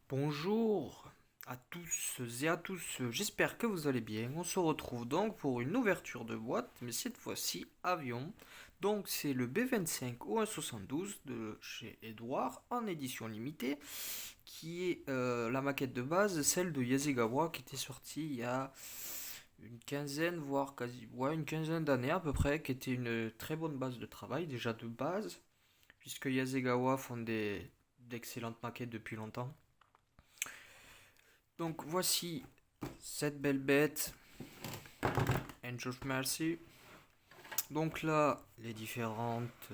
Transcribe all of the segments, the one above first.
Bonjour à tous et à tous, j'espère que vous allez bien. On se retrouve donc pour une ouverture de boîte, mais cette fois-ci avion. Donc c'est le B25 ON72 de chez Edouard en édition limitée, qui est la maquette de base, celle de Yasegawa qui était sortie il y a une quinzaine, voire quasi, ouais, une quinzaine d'années à peu près, qui était une très bonne base de travail déjà de base, puisque Yasegawa font d'excellentes maquettes depuis longtemps. Donc voici cette belle bête, Angel of Mercy. Donc là, les différentes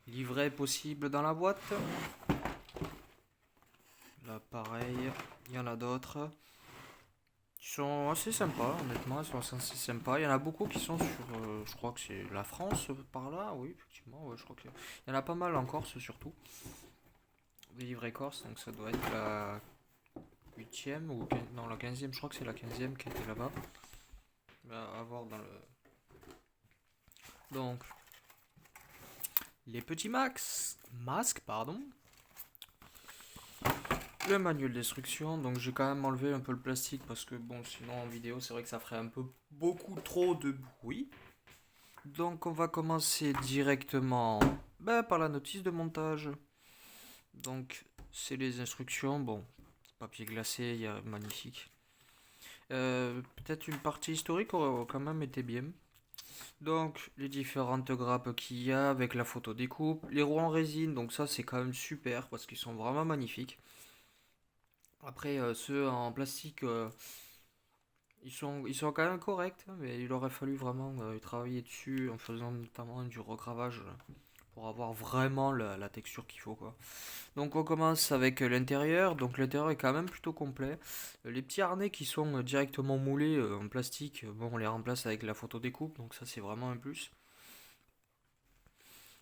livrets possibles dans la boîte. Là, pareil, il y en a d'autres qui sont assez sympas, honnêtement, ils sont assez sympas. Il y en a beaucoup qui sont sur, je crois que c'est la France par là, oui, effectivement, ouais, je crois qu'il y en a pas mal en Corse surtout. Des livrets corse, donc ça doit être la huitième ou non, la quinzième, je crois que c'est la quinzième qui était là-bas. À voir dans le. Donc, les petits masques, pardon. Le manuel d'instruction, donc j'ai quand même enlevé un peu le plastique parce que bon, sinon en vidéo c'est vrai que ça ferait un peu beaucoup trop de bruit. Donc on va commencer directement par la notice de montage. Donc c'est les instructions, bon, papier glacé, magnifique. Peut-être une partie historique aurait quand même été bien. Donc les différentes grappes qu'il y a avec la photo découpe, les roues en résine, donc ça c'est quand même super parce qu'ils sont vraiment magnifiques. Après ceux en plastique, ils sont quand même corrects, hein, mais il aurait fallu vraiment travailler dessus en faisant notamment du regravage pour avoir vraiment la texture qu'il faut quoi. Donc on commence avec l'intérieur, donc l'intérieur est quand même plutôt complet. Les petits harnais qui sont directement moulés en plastique, bon on les remplace avec la photo découpe, donc ça c'est vraiment un plus.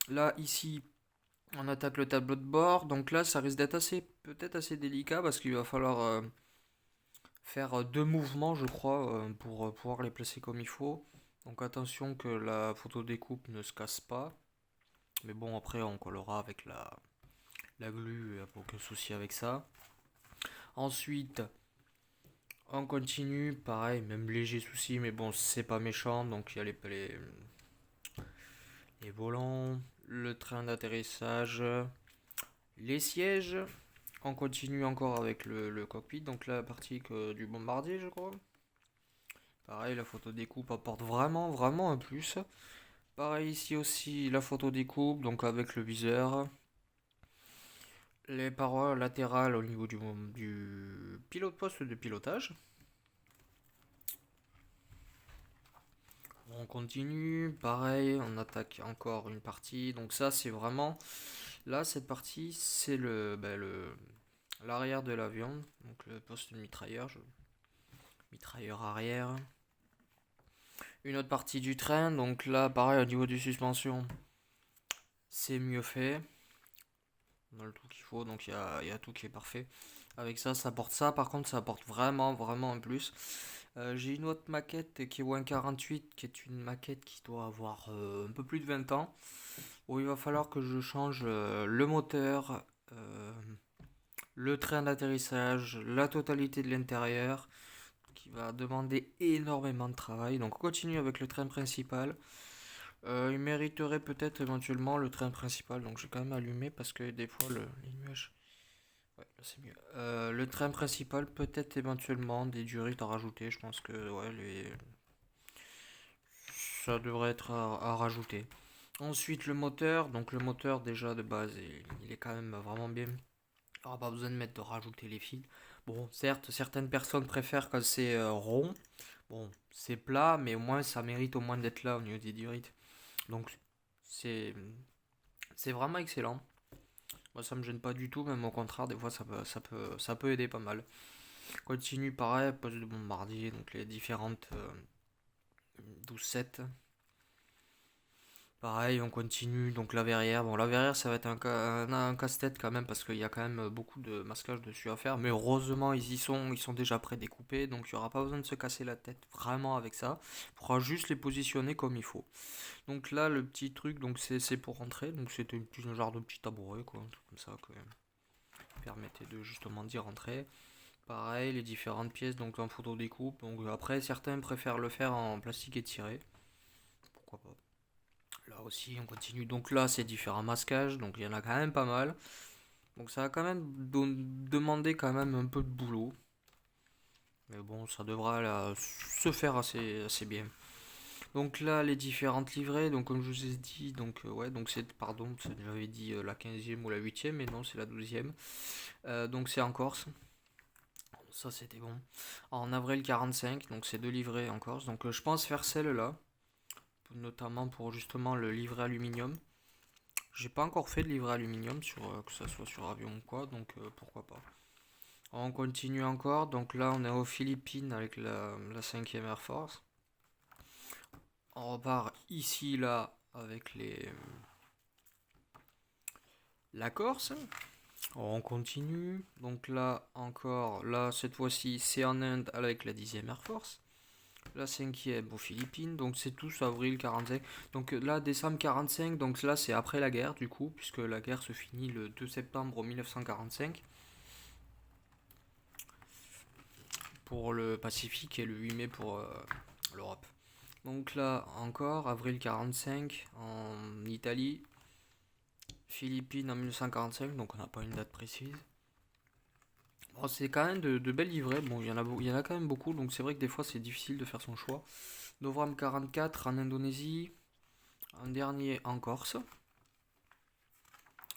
Là ici on attaque le tableau de bord, donc là ça risque d'être peut-être assez délicat parce qu'il va falloir faire deux mouvements, je crois, pour pouvoir les placer comme il faut. Donc attention que la photo découpe ne se casse pas. Mais bon, après on collera avec la glu, aucun souci avec ça. Ensuite, on continue, pareil, même léger souci, mais bon, c'est pas méchant. Donc il y a les volants, le train d'atterrissage, les sièges. On continue encore avec le cockpit, donc la partie du bombardier, je crois. Pareil, la photo découpe apporte vraiment, vraiment un plus. Pareil ici aussi, la photo découpe, donc avec le viseur. Les parois latérales au niveau du poste de pilotage. On continue, pareil, on attaque encore une partie. Donc ça, c'est vraiment... Là, cette partie, c'est l'arrière de l'avion. Donc le poste de mitrailleur. Mitrailleur arrière. Une autre partie du train. Donc là, pareil, au niveau du suspension, c'est mieux fait. On a le tout qu'il faut, donc il y a tout qui est parfait. Avec ça, ça apporte ça. Par contre, ça apporte vraiment, vraiment un plus. J'ai une autre maquette qui est ON48, qui est une maquette qui doit avoir un peu plus de 20 ans. Où il va falloir que je change le moteur, le train d'atterrissage, la totalité de l'intérieur, qui va demander énormément de travail. Donc on continue avec le train principal. Il mériterait peut-être éventuellement le train principal, donc j'ai quand même allumé parce que des fois les nuages. Ouais, là c'est mieux. Le train principal, peut-être éventuellement des durites à rajouter. Je pense que ouais, ça devrait être à rajouter. Ensuite, le moteur. Donc, le moteur, déjà de base, il est quand même vraiment bien. Il n'y aura pas besoin de rajouter les fils. Bon, certes, certaines personnes préfèrent quand c'est rond. Bon, c'est plat, mais au moins ça mérite au moins d'être là au niveau des durites. Donc, c'est c'est vraiment excellent. Moi, ça me gêne pas du tout, même au contraire, des fois ça peut aider pas mal. Continue pareil, poste de bombardier, donc les différentes 12-7. Pareil, on continue. Donc la verrière, bon la verrière ça va être un casse-tête quand même parce qu'il y a quand même beaucoup de masquage dessus à faire. Mais heureusement ils sont déjà pré-découpés, donc il n'y aura pas besoin de se casser la tête vraiment avec ça. Il faudra juste les positionner comme il faut. Donc là le petit truc, donc c'est pour rentrer, donc c'est un genre de petit tabouret quoi, un truc comme ça quand même. permettait de justement d'y rentrer. Pareil, les différentes pièces donc en photo découpe. Donc après, certains préfèrent le faire en plastique étiré. Pourquoi pas. Là aussi, on continue. Donc là, c'est différents masquages. Donc il y en a quand même pas mal. Donc ça va quand même demander quand même un peu de boulot. Mais bon, ça devra là, se faire assez bien. Donc là, les différentes livrées, donc comme je vous ai dit, donc ouais, donc c'est, pardon, j'avais dit la 15e ou la 8e, mais non, c'est la 12e. Donc c'est en Corse, ça c'était bon. En avril 45, donc c'est deux livrées en Corse. Donc je pense faire celle-là, notamment pour justement le livret aluminium. J'ai pas encore fait de livret aluminium, que ça soit sur avion ou quoi, donc pourquoi pas. On continue encore, donc là on est aux Philippines avec la 5e Air Force. On repart ici, là, avec la Corse. On continue. Donc là, encore, là, cette fois-ci, c'est en Inde avec la 10e Air Force. La 5e aux Philippines. Donc c'est tous avril 45. Donc là, décembre 45. Donc là, c'est après la guerre, du coup, puisque la guerre se finit le 2 septembre 1945. Pour le Pacifique et le 8 mai pour l'Europe. Donc là, encore, avril 45 en Italie. Philippines en 1945, donc on n'a pas une date précise. Bon, c'est quand même de belles livrées. Bon, il y en a quand même beaucoup, donc c'est vrai que des fois c'est difficile de faire son choix. Novembre 44 en Indonésie, un dernier en Corse.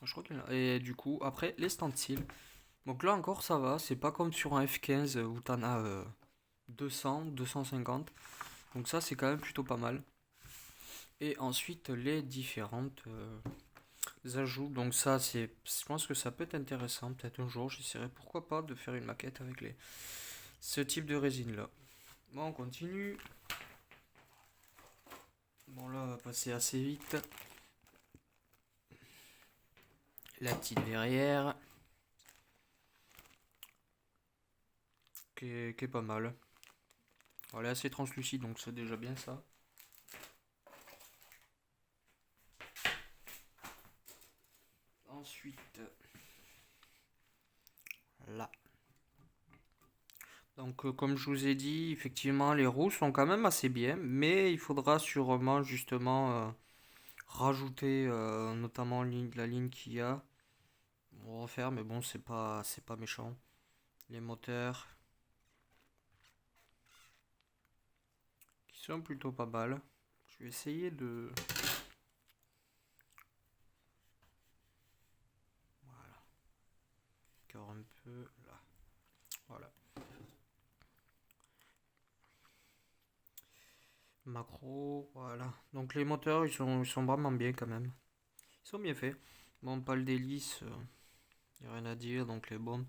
Je crois qu'il y en a. Et du coup, après, les standstills. Donc là encore, ça va. C'est pas comme sur un F-15 où t'en as 200, 250. Donc ça, c'est quand même plutôt pas mal. Et ensuite, les différentes ajouts. Donc ça, je pense que ça peut être intéressant. Peut-être un jour, j'essaierai pourquoi pas de faire une maquette avec ce type de résine là. Bon, on continue. Bon là, on va passer assez vite. La petite verrière. Qui est pas mal. Elle est assez translucide, donc c'est déjà bien ça. Ensuite, là. Donc comme je vous ai dit, effectivement les roues sont quand même assez bien, mais il faudra sûrement justement rajouter notamment la ligne qu'il y a. On va refaire, mais bon c'est pas méchant. Les moteurs qui sont plutôt pas mal. Je vais essayer de... Voilà. Encore un peu là. Voilà. Macro, voilà. Donc les moteurs, ils sont vraiment bien quand même. Ils sont bien faits. Bon, pas le délice, y a rien à dire. Donc les bombes.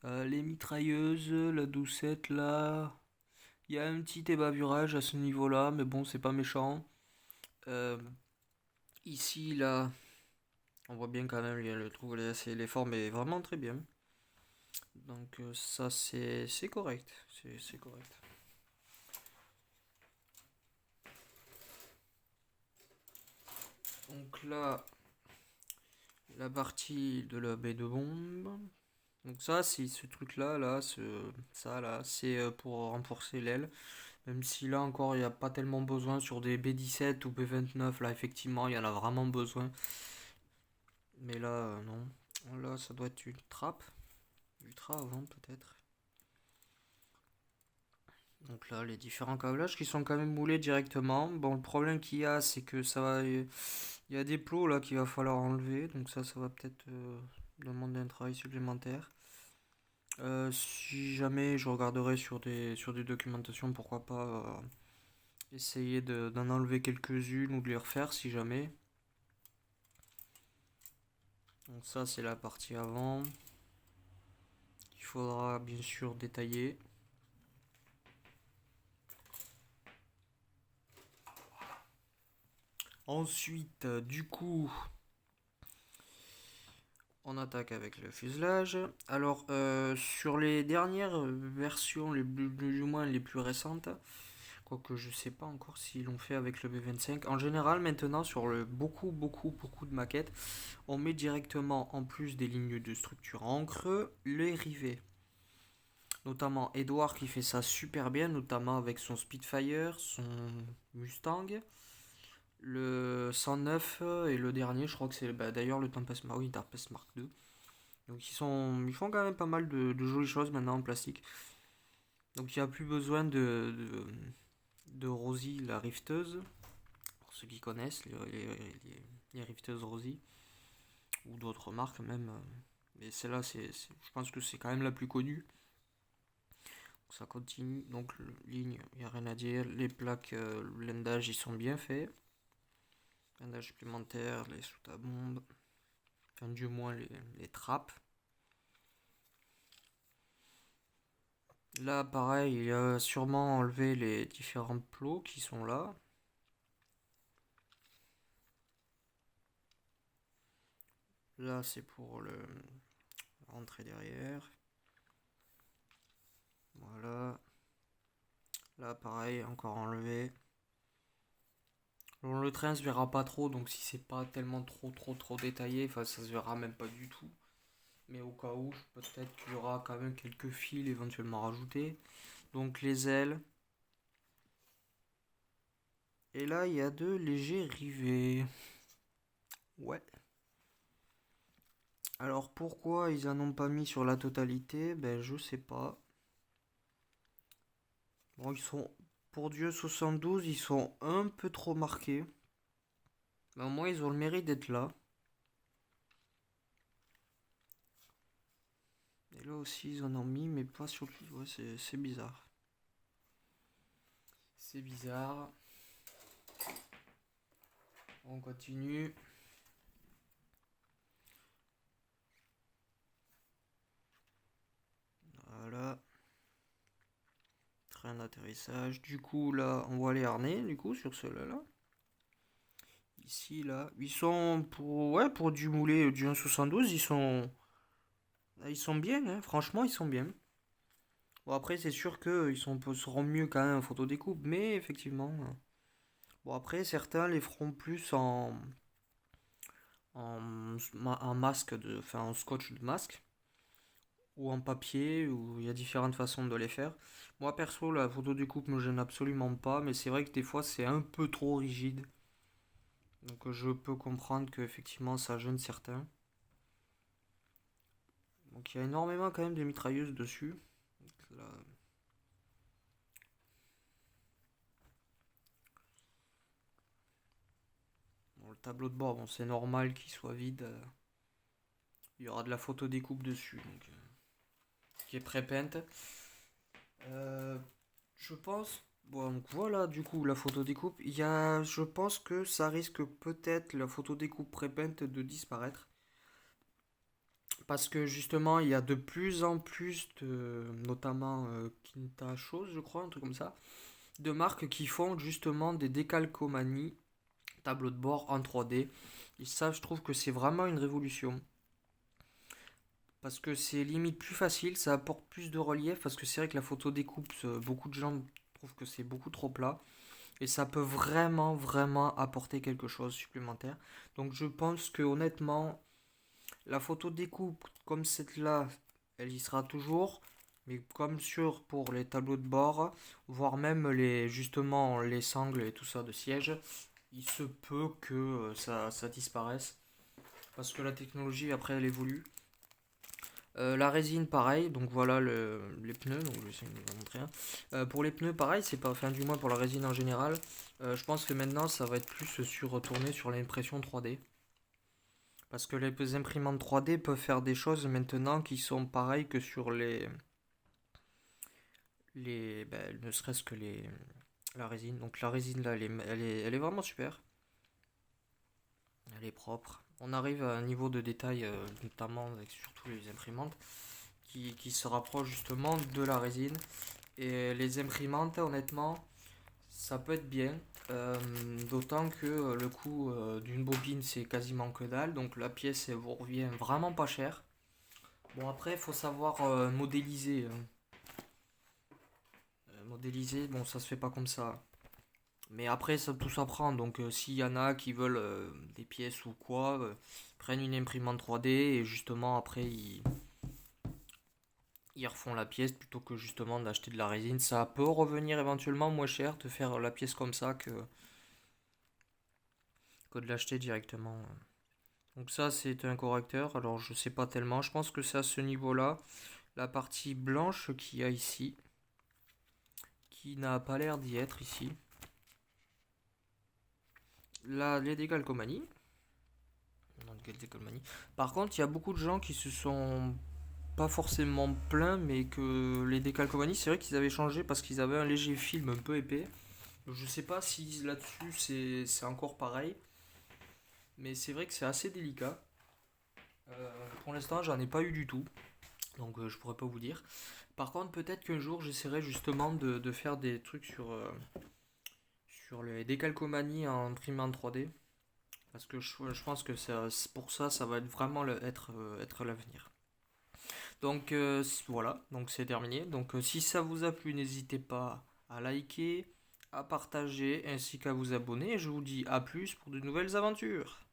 Les mitrailleuses, la doucette là. Il y a un petit ébavurage à ce niveau-là, mais bon, c'est pas méchant. Euh, Ici, là, on voit bien quand même, le trou, les formes est vraiment très bien. Donc ça, c'est correct. C'est correct. Donc là, la partie de la baie de bombe. Donc ça, c'est ce truc-là, ça là, c'est pour renforcer l'aile. Même si là encore, il n'y a pas tellement besoin sur des B17 ou B29. Là, effectivement, il y en a vraiment besoin. Mais là, non. Là, ça doit être une trappe. Ultra avant, peut-être. Donc là, les différents câblages qui sont quand même moulés directement. Bon, le problème qu'il y a, c'est que ça va... Il y a des plots là qu'il va falloir enlever. Donc ça va peut-être demander un travail supplémentaire. Si jamais je regarderai sur des documentations, pourquoi pas essayer d'en enlever quelques-unes ou de les refaire si jamais. Donc ça c'est la partie avant. Il faudra bien sûr détailler. Ensuite, du coup, on attaque avec le fuselage. Alors, sur les dernières versions, du moins les plus récentes, Quoique je sais pas encore s'ils l'ont fait avec le B25. En général, maintenant, sur le beaucoup de maquettes, on met directement, en plus des lignes de structure en creux, les rivets. Notamment Edouard qui fait ça super bien, notamment avec son Spitfire, son Mustang, le 109 et le dernier, je crois que c'est d'ailleurs le Tempest Mark, oui, Tempest Mark II. Donc ils font quand même pas mal de jolies choses maintenant en plastique. Donc il n'y a plus besoin de Rosie, la rifteuse, pour ceux qui connaissent les rifteuses Rosie, ou d'autres marques même. Mais celle-là, je pense que c'est quand même la plus connue. Donc ça continue, donc ligne, il n'y a rien à dire. Les plaques, le blindage, ils sont bien faits. Blindage supplémentaire, les sous-à-bombes, enfin du moins les trappes. Là, pareil, il a sûrement enlevé les différents plots qui sont là. Là, c'est pour le rentrer derrière. Voilà. Là, pareil, encore enlevé. Bon, le train se verra pas trop, donc si c'est pas tellement trop détaillé, enfin ça se verra même pas du tout. Mais au cas où, peut-être qu'il y aura quand même quelques fils éventuellement rajoutés. Donc les ailes. Et là, il y a de légers rivets. Ouais. Alors pourquoi ils en ont pas mis sur la totalité? Ben je sais pas. Bon, ils sont pour Dieu 72, ils sont un peu trop marqués. Mais au moins ils ont le mérite d'être là. Et là aussi ils en ont mis, mais pas sur le. Ouais, c'est bizarre. C'est bizarre. On continue. Voilà. Train d'atterrissage. Du coup, là, on voit les harnais, du coup, sur ceux-là. Ici, là. Ils sont pour, ouais, pour du moulé du 1,72, ils sont bien, hein. Franchement, ils sont bien. Bon, après, c'est sûr qu'ils seront mieux quand même en photo découpe, mais effectivement. Bon, après, certains les feront plus en masque, enfin, en scotch de masque, ou en papier, ou il y a différentes façons de les faire. Moi, perso, la photo découpe me gêne absolument pas, mais c'est vrai que des fois, c'est un peu trop rigide. Donc, je peux comprendre qu'effectivement, ça gêne certains. Donc, il y a énormément quand même de mitrailleuses dessus. Donc, là, bon, le tableau de bord, bon, c'est normal qu'il soit vide. Il y aura de la photo découpe dessus, donc, qui est pré-peinte. Euh, je pense. Bon, donc voilà, du coup, la photo découpe. Je pense que ça risque peut-être la photo découpe pré-peinte de disparaître. Parce que justement, il y a de plus en plus de, notamment Quinta Chose, je crois, un truc comme ça, de marques qui font justement des décalcomanies, tableau de bord en 3D. Et ça, je trouve que c'est vraiment une révolution. Parce que c'est limite plus facile, ça apporte plus de relief. Parce que c'est vrai que la photo découpe, beaucoup de gens trouvent que c'est beaucoup trop plat. Et ça peut vraiment apporter quelque chose supplémentaire. Donc je pense que honnêtement, la photo découpe comme cette-là, elle y sera toujours. Mais comme sûr pour les tableaux de bord, voire même justement les sangles et tout ça de siège, il se peut que ça disparaisse. Parce que la technologie après elle évolue. La résine pareil, donc voilà les pneus, donc je vais essayer de vous en montrer un. Pour les pneus pareil, c'est pas, enfin du moins pour la résine en général, je pense que maintenant ça va être plus retourné sur l'impression 3D. Parce que les imprimantes 3D peuvent faire des choses maintenant qui sont pareilles que sur ne serait-ce que la résine. Donc la résine là, elle est vraiment super. Elle est propre. On arrive à un niveau de détail, notamment avec surtout les imprimantes, qui se rapproche justement de la résine. Et les imprimantes, honnêtement, ça peut être bien. D'autant que le coût d'une bobine, c'est quasiment que dalle. Donc la pièce, elle vous revient vraiment pas cher. Bon, après, il faut savoir modéliser. modéliser, bon, ça se fait pas comme ça. Mais après, ça tout s'apprend. Donc, s'il y en a qui veulent des pièces ou quoi, prennent une imprimante 3D et justement, après, ils refont la pièce plutôt que justement d'acheter de la résine. Ça peut revenir éventuellement moins cher de faire la pièce comme ça que de l'acheter directement. Donc, ça, c'est un correcteur. Alors, je sais pas tellement. Je pense que c'est à ce niveau-là. La partie blanche qu'il y a ici, qui n'a pas l'air d'y être ici. Là, les décalcomanies. Non, les décalcomanies. Par contre, il y a beaucoup de gens qui se sont pas forcément plaints, mais que les décalcomanies, c'est vrai qu'ils avaient changé parce qu'ils avaient un léger film un peu épais. Je sais pas si là-dessus c'est encore pareil, mais c'est vrai que c'est assez délicat. Pour l'instant, j'en ai pas eu du tout, donc je pourrais pas vous dire. Par contre, peut-être qu'un jour, j'essaierai justement de faire des trucs sur les décalcomanies en imprimante 3D. Parce que je pense que pour ça, ça va être vraiment être l'avenir. Donc voilà, donc c'est terminé. Donc si ça vous a plu, n'hésitez pas à liker, à partager ainsi qu'à vous abonner. Je vous dis à plus pour de nouvelles aventures.